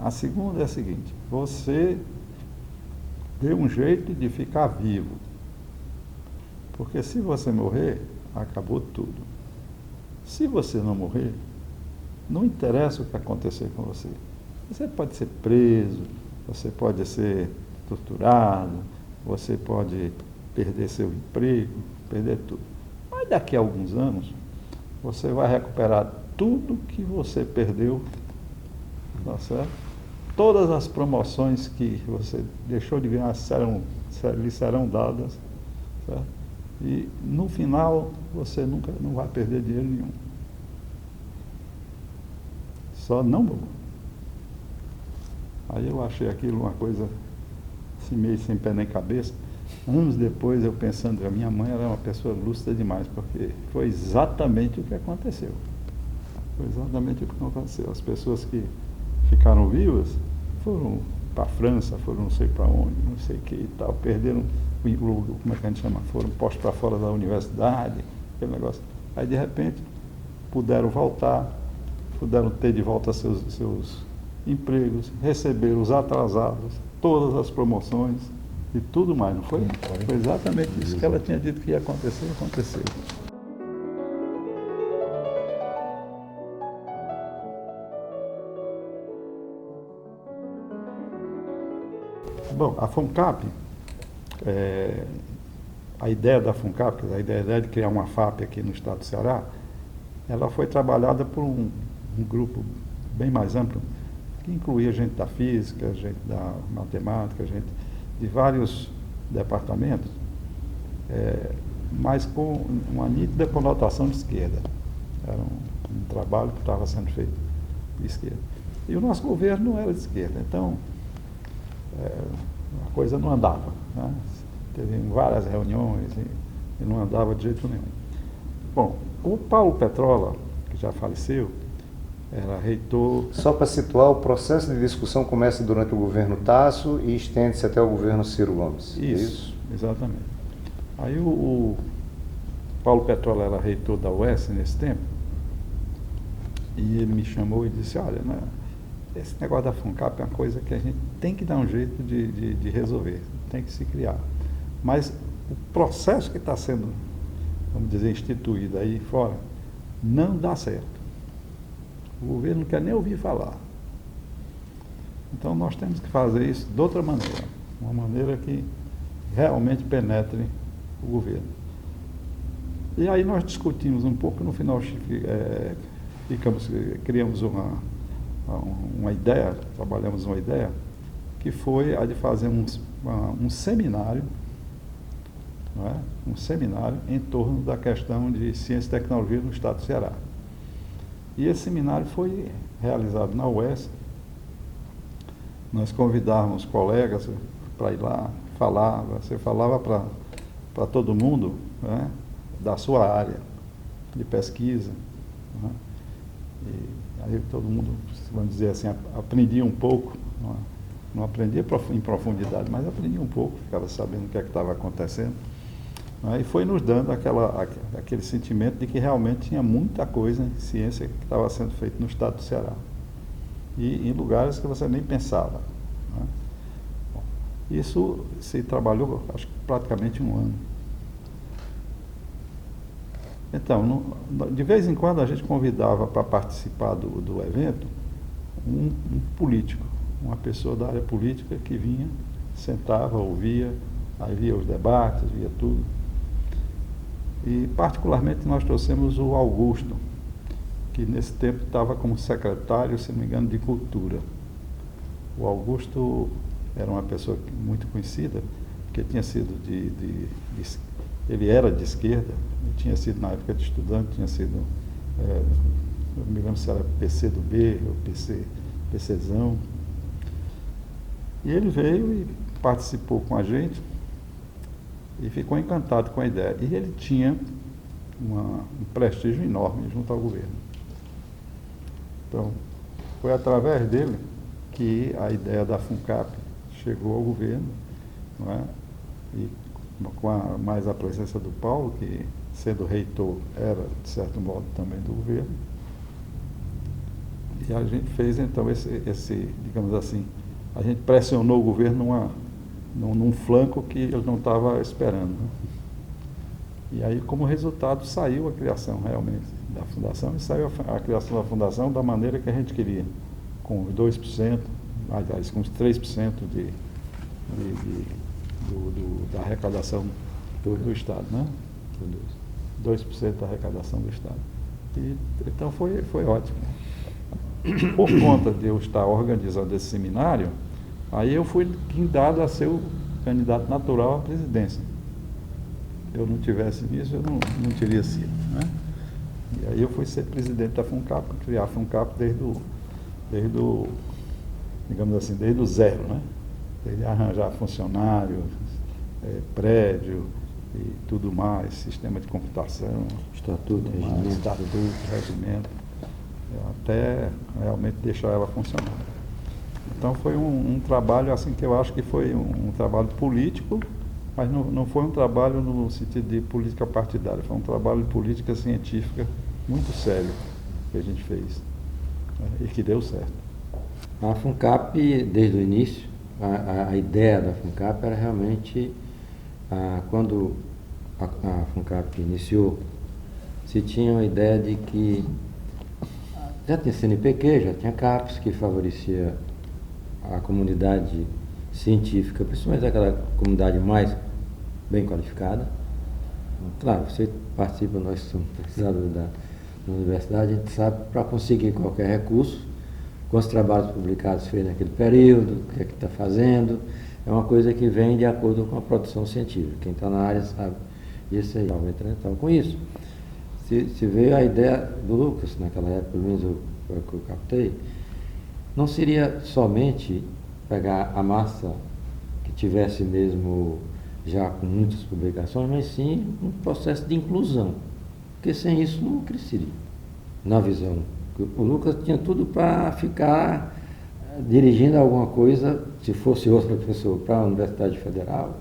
Speaker 2: A segunda é a seguinte: você dê um jeito de ficar vivo. Porque se você morrer, acabou tudo. Se você não morrer, não interessa o que acontecer com você. Você pode ser preso, você pode ser torturado, você pode perder seu emprego, perder tudo. Mas daqui a alguns anos, você vai recuperar tudo que você perdeu, tá certo? Todas as promoções que você deixou de ganhar lhe serão dadas, certo? E no final, você nunca não vai perder dinheiro nenhum. Só não morrer. Aí eu achei aquilo uma coisa assim, meio sem pé nem cabeça. Anos depois, eu pensando, a minha mãe era uma pessoa lúcida demais, porque foi exatamente o que aconteceu. Foi exatamente o que aconteceu. As pessoas que ficaram vivas foram para a França, foram não sei para onde, não sei o que e tal, perderam, como é que a gente chama? Foram postos para fora da universidade, aquele negócio. Aí, de repente, puderam voltar, puderam ter de volta seus empregos, receber os atrasados, todas as promoções e tudo mais, não foi? Foi exatamente isso que ela tinha dito que ia acontecer, aconteceu. Bom, a FUNCAP, a ideia da FUNCAP, a ideia de criar uma FAP aqui no estado do Ceará, ela foi trabalhada por um grupo bem mais amplo, que incluía gente da física, gente da matemática, gente de vários departamentos, mas com uma nítida conotação de esquerda. Era um trabalho que estava sendo feito de esquerda. E o nosso governo não era de esquerda, então a coisa não andava, né? Teve várias reuniões e não andava de jeito nenhum. Bom, o Paulo Petrola, que já faleceu, era reitor...
Speaker 1: Só para situar, o processo de discussão começa durante o governo Tasso e estende-se até o governo Ciro Gomes.
Speaker 2: Isso, exatamente. Aí o Paulo Petrola era reitor da UES nesse tempo, e ele me chamou e disse, olha, né, esse negócio da FUNCAP é uma coisa que a gente tem que dar um jeito de resolver, tem que se criar. Mas o processo que está sendo, vamos dizer, instituído aí fora, não dá certo. O governo não quer nem ouvir falar. Então nós temos que fazer isso de outra maneira, uma maneira que realmente penetre o governo. E aí nós discutimos um pouco, no final criamos uma ideia, trabalhamos uma ideia, que foi a de fazer um seminário, não é? Um seminário em torno da questão de ciência e tecnologia no estado do Ceará. E esse seminário foi realizado na UES. Nós convidávamos colegas para ir lá, você falava para todo mundo, né, da sua área de pesquisa, né? E aí todo mundo, vamos dizer assim, aprendia um pouco, não aprendia em profundidade, mas aprendia um pouco, ficava sabendo o que é que estava acontecendo. E foi nos dando aquele sentimento de que realmente tinha muita coisa em ciência que estava sendo feita no estado do Ceará. E em lugares que você nem pensava, né? Bom, isso se trabalhou, acho que praticamente um ano. Então, de vez em quando a gente convidava para participar do evento um político, uma pessoa da área política que vinha, sentava, ouvia, aí via os debates, via tudo. E, particularmente, nós trouxemos o Augusto, que nesse tempo estava como secretário, se não me engano, de Cultura. O Augusto era uma pessoa muito conhecida, porque tinha sido ele era de esquerda, tinha sido, na época de estudante, tinha sido, não me lembro se era PC do B ou PCzão. E ele veio e participou com a gente, e ficou encantado com a ideia. E ele tinha um prestígio enorme junto ao governo. Então, foi através dele que a ideia da FUNCAP chegou ao governo, não é? E com mais a presença do Paulo, que, sendo reitor, era, de certo modo, também do governo. E a gente fez, então, esse digamos assim, a gente pressionou o governo num flanco que ele não estava esperando, né? E aí, como resultado, saiu a criação realmente da fundação e saiu a criação da fundação da maneira que a gente queria, com os 2%, aliás, com os 3% da arrecadação do Estado, né? 2% da arrecadação do Estado. E, então foi ótimo. Por conta de eu estar organizando esse seminário, aí eu fui guindado a ser o candidato natural à presidência. Se eu não tivesse nisso, eu não teria sido, né? E aí eu fui ser presidente da FUNCAP, criar a FUNCAP digamos assim, desde o zero, né? Desde arranjar funcionário, prédio e tudo mais, sistema de computação,
Speaker 3: Estatuto,
Speaker 2: regimento, até realmente deixar ela funcionar. Então foi um trabalho assim que eu acho que foi um trabalho político, mas não foi um trabalho no sentido de política partidária, foi um trabalho de política científica muito sério que a gente fez, né, e que deu certo.
Speaker 3: A FUNCAP, desde o início, a ideia da FUNCAP era realmente, quando a FUNCAP iniciou, se tinha uma ideia de que já tinha CNPq, já tinha CAPES, que favorecia a comunidade científica, principalmente aquela comunidade mais bem qualificada. Claro, você participa, nós somos pesquisadores da universidade, a gente sabe, para conseguir qualquer recurso, com os trabalhos publicados feitos naquele período, o que é que está fazendo, é uma coisa que vem de acordo com a produção científica. Quem está na área sabe isso aí. Então, com isso, se veio a ideia do Lucas, naquela época, pelo menos eu captei, não seria somente pegar a massa que tivesse mesmo já com muitas publicações, mas sim um processo de inclusão, porque sem isso não cresceria, na visão. O Lucas tinha tudo para ficar dirigindo alguma coisa, se fosse outra pessoa, para a Universidade Federal,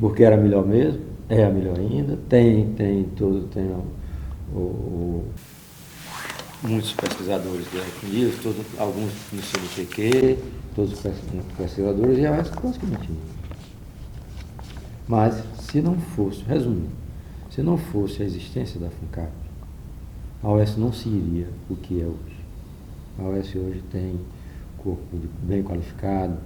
Speaker 3: porque era melhor mesmo, é a melhor ainda, tem muitos pesquisadores reconhecidos, alguns no CNPq, todos os pesquisadores, e a UES praticamente não. Mas, se não fosse, resumindo, se não fosse a existência da FUNCAP, a UES não seria o que é hoje. A UES hoje tem corpo bem qualificado,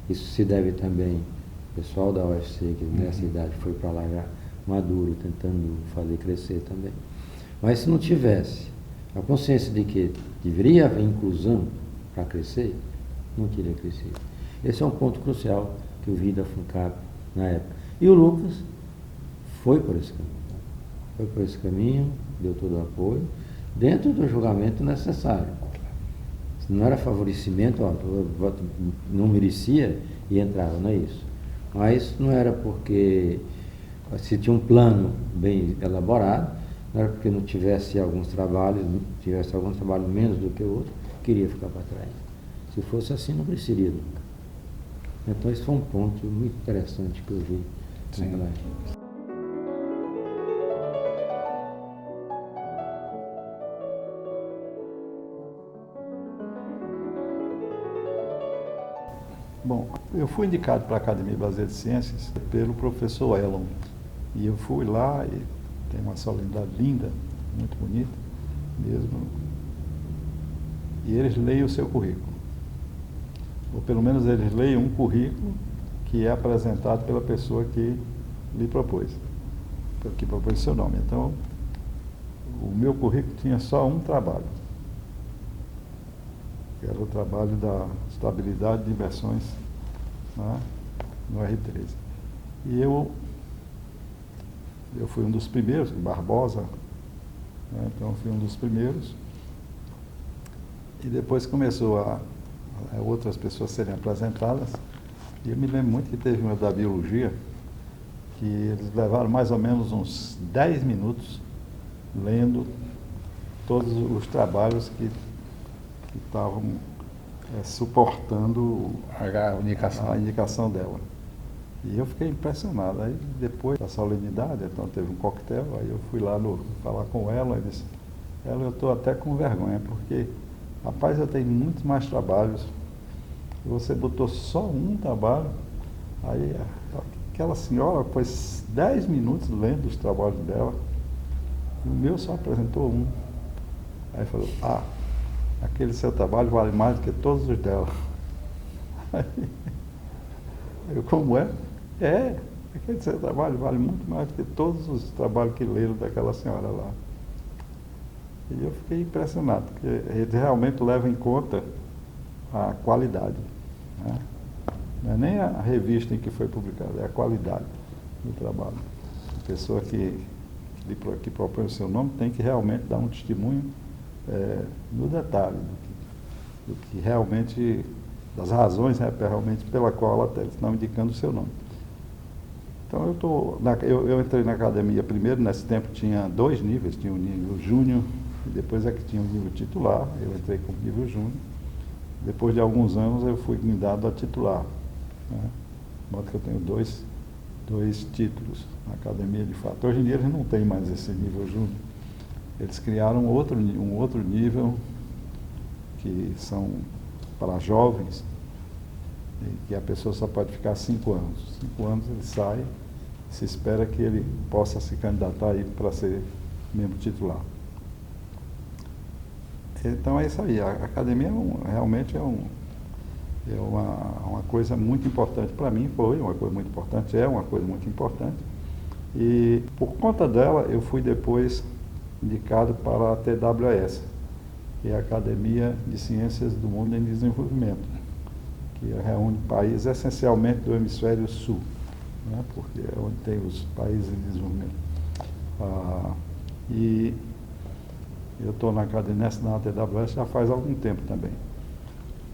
Speaker 3: isso se deve também ao pessoal da UFC, que nessa idade foi para lá já maduro, tentando fazer crescer também. Mas se não tivesse a consciência de que deveria haver inclusão para crescer, não teria crescido. Esse é um ponto crucial que eu vi da FUNCAP na época. E o Lucas foi por esse caminho. Foi por esse caminho, deu todo o apoio, dentro do julgamento necessário. Se não era favorecimento, não merecia e entrava, não é isso. Mas não era porque se tinha um plano bem elaborado, não era porque não tivesse alguns trabalhos menos do que o outro, queria ficar para trás. Se fosse assim, não precisaria nunca. Então, esse foi um ponto muito interessante que eu vi.
Speaker 4: Sim.
Speaker 2: Bom, eu fui indicado para a Academia Brasileira de Ciências pelo professor Elon. E eu fui lá e tem uma solenidade linda, muito bonita mesmo. E eles leem o seu currículo. Ou pelo menos eles leem um currículo que é apresentado pela pessoa que lhe propôs, que propôs o seu nome. Então, o meu currículo tinha só um trabalho, que era o trabalho da estabilidade de inversões, né, no R13. E eu fui um dos primeiros, Barbosa, né, então eu fui um dos primeiros. E depois começou a outras pessoas serem apresentadas. E eu me lembro muito que teve uma da biologia, que eles levaram mais ou menos uns 10 minutos lendo todos os trabalhos que estavam suportando a indicação dela. E eu fiquei impressionado. Aí depois da solenidade, então teve um coquetel, aí eu fui lá falar com ela e disse, ela, eu estou até com vergonha, porque, rapaz, eu tenho muitos mais trabalhos. Você botou só um trabalho Aí aquela senhora foi 10 minutos lendo os trabalhos dela, e o meu só apresentou um. Aí falou, aquele seu trabalho vale mais do que todos os dela. Aí, eu, como é? Aquele seu trabalho vale muito mais do que todos os trabalhos que leram daquela senhora lá. E eu fiquei impressionado, porque eles realmente levam em conta a qualidade, né? Não é nem a revista em que foi publicada, é a qualidade do trabalho. A pessoa que propõe o seu nome tem que realmente dar um testemunho no detalhe do que realmente, das razões realmente pela qual ela está indicando o seu nome. Então eu entrei na academia primeiro, nesse tempo tinha 2 níveis, tinha o nível júnior e depois é que tinha o nível titular. Eu entrei com o nível júnior. Depois de alguns anos eu fui me dado a titular, né? De modo que eu tenho dois títulos na academia de fato. Hoje em dia eles não têm mais esse nível júnior. Eles criaram um outro nível que são para jovens, que a pessoa só pode ficar 5 anos. 5 anos ele sai, se espera que ele possa se candidatar aí para ser membro titular. Então é isso aí, a academia realmente é uma coisa muito importante para mim, foi uma coisa muito importante, é uma coisa muito importante. E por conta dela eu fui depois indicado para a TWS, que é a Academia de Ciências do Mundo em Desenvolvimento, que reúne países essencialmente do hemisfério sul, né, porque é onde tem os países em desenvolvimento. E eu estou na academia, na TWS, já faz algum tempo também.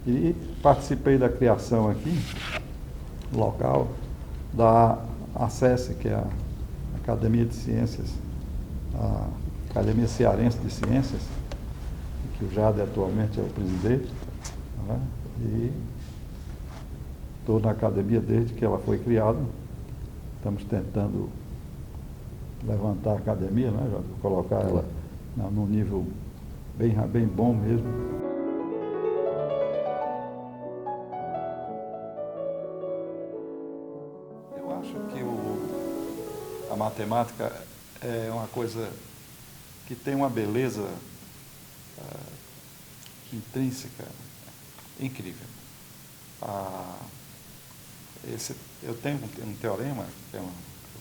Speaker 2: E participei da criação aqui, local, da ACES, que é a Academia de Ciências, a Academia Cearense de Ciências, que o Jade atualmente é o presidente, né? E estou na academia desde que ela foi criada. Estamos tentando levantar a academia, né? Já colocar ela num nível bem bom mesmo. Eu acho que a matemática é uma coisa que tem uma beleza intrínseca incrível. Eu tenho um teorema, que eu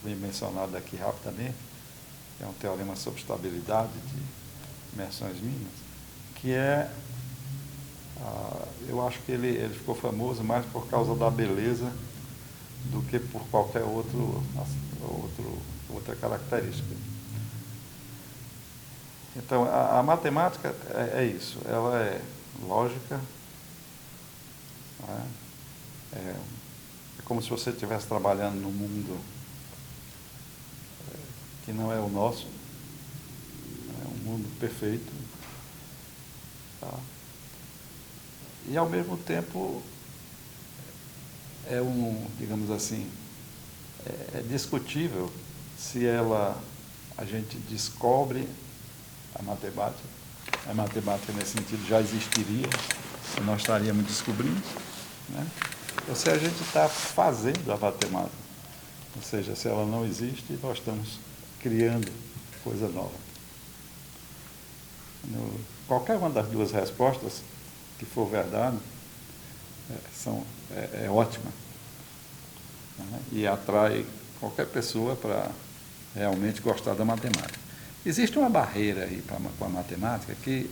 Speaker 2: vim mencionado aqui rapidamente, é um teorema sobre estabilidade de imersões mínimas, que eu acho que ele ficou famoso mais por causa da beleza do que por qualquer outra característica. Então, a matemática é isso, ela é lógica, né? É como se você estivesse trabalhando num mundo que não é o nosso, é um mundo perfeito, tá? E ao mesmo tempo digamos assim, é discutível se a gente descobre a matemática nesse sentido já existiria, e nós estaríamos descobrindo, né? Ou se a gente está fazendo a matemática, ou seja, se ela não existe, nós estamos criando coisa nova. Qualquer uma das duas respostas que for verdade é ótima, né? E atrai qualquer pessoa para realmente gostar da matemática. Existe uma barreira aí com a matemática que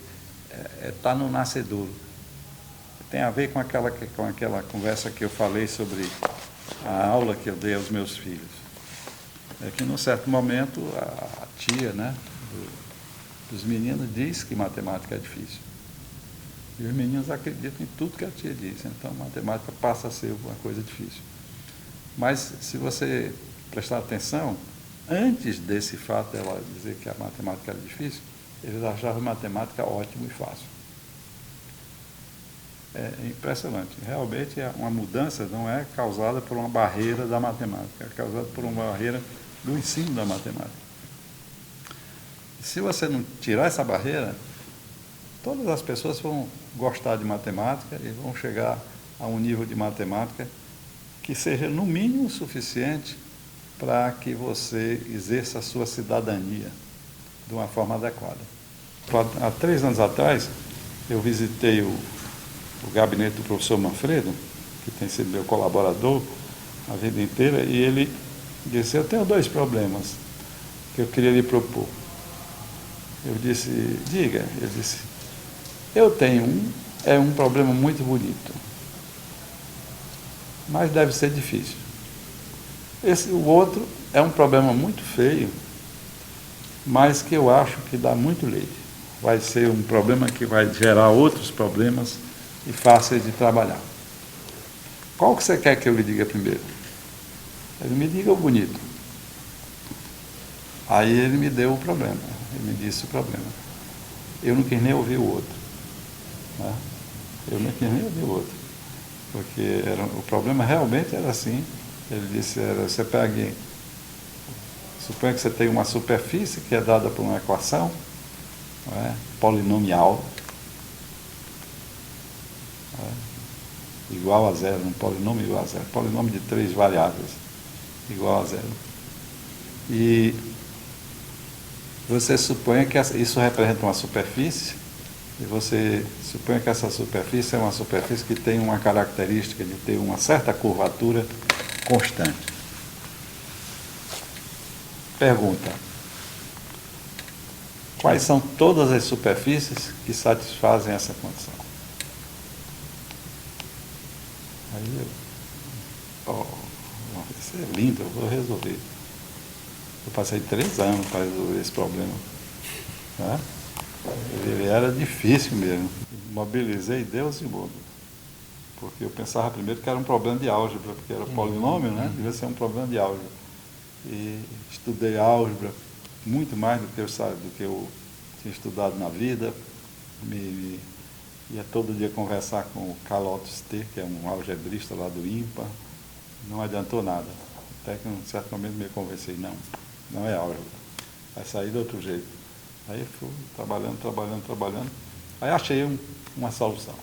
Speaker 2: está no nascedouro. Tem a ver com aquela conversa que eu falei sobre a aula que eu dei aos meus filhos. É que, num certo momento, a tia, né, dos meninos diz que matemática é difícil. E os meninos acreditam em tudo que a tia diz. Então, matemática passa a ser uma coisa difícil. Mas, se você prestar atenção, antes desse fato dela dizer que a matemática era difícil, eles achavam a matemática ótima e fácil. É impressionante. Realmente, uma mudança não é causada por uma barreira da matemática, é causada por uma barreira do ensino da matemática. Se você não tirar essa barreira, todas as pessoas vão gostar de matemática e vão chegar a um nível de matemática que seja no mínimo suficiente para que você exerça a sua cidadania de uma forma adequada. Há 3 anos atrás, eu visitei o gabinete do professor Manfredo, que tem sido meu colaborador a vida inteira, e ele disse: eu tenho 2 problemas que eu queria lhe propor. Eu disse: diga. Ele disse: eu tenho um problema muito bonito, mas deve ser difícil. O outro é um problema muito feio, mas que eu acho que dá muito leite. Vai ser um problema que vai gerar outros problemas e fáceis de trabalhar. Qual que você quer que eu lhe diga primeiro? Ele me diga o bonito. Aí ele me deu o problema, ele me disse o problema. Eu não quis nem ouvir o outro. Né? Eu não quis nem ouvir o outro. Porque o problema realmente era assim. Ele disse: você pegue, suponha que você tem uma superfície que é dada por uma equação, não é? Polinomial, não é? Igual a zero, um polinômio igual a zero, polinômio de 3 variáveis igual a zero. E você supõe que isso representa uma superfície, e você supõe que essa superfície é uma superfície que tem uma característica de ter uma certa curvatura constante. Pergunta: quais são todas as superfícies que satisfazem essa condição? Aí isso é lindo, eu vou resolver. Eu passei 3 anos para resolver esse problema. Né? Ele era difícil mesmo. Mobilizei Deus e mundo. Porque eu pensava primeiro que era um problema de álgebra, porque era polinômio, né? Devia ser um problema de álgebra. E estudei álgebra muito mais do que eu tinha estudado na vida. Ia todo dia conversar com o Carlos T, que é um algebrista lá do IMPA. Não adiantou nada. Até que em um certo momento me convencei: não é álgebra. Vai sair de outro jeito. Aí fui trabalhando. Aí achei uma solução.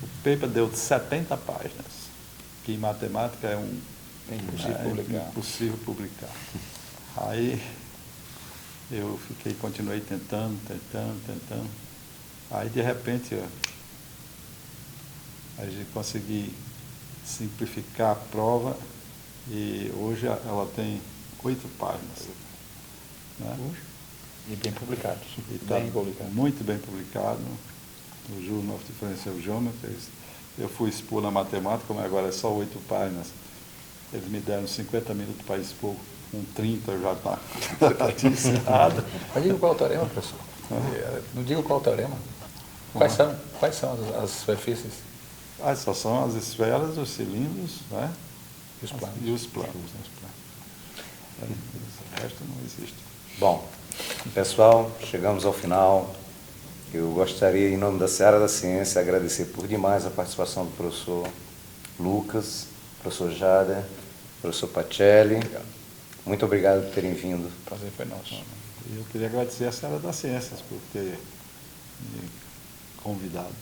Speaker 2: O paper deu 70 páginas, que em matemática é impossível publicar. Aí eu continuei tentando. Aí de repente a gente consegui simplificar a prova e hoje ela tem 8 páginas. Né?
Speaker 4: E bem publicados.
Speaker 2: Muito bem publicado no Journal of Differential Geometry. Eu fui expor na matemática, mas agora é só 8 páginas. Eles me deram 50 minutos para expor, com 30 já está encerrado.
Speaker 4: Mas diga qual é o teorema, professor. Não diga qual é o teorema. Quais são as superfícies?
Speaker 2: Só são as esferas, os cilindros, né?
Speaker 4: E os planos.
Speaker 2: O resto não existe.
Speaker 5: Bom, pessoal, chegamos ao final. Eu gostaria, em nome da Seara da Ciência, agradecer por demais a participação do professor Lucas, professor Jader, professor Pacelli.
Speaker 4: Obrigado.
Speaker 5: Muito obrigado por terem vindo.
Speaker 4: O prazer foi nosso.
Speaker 2: Eu queria agradecer a Seara das Ciências por ter me convidado.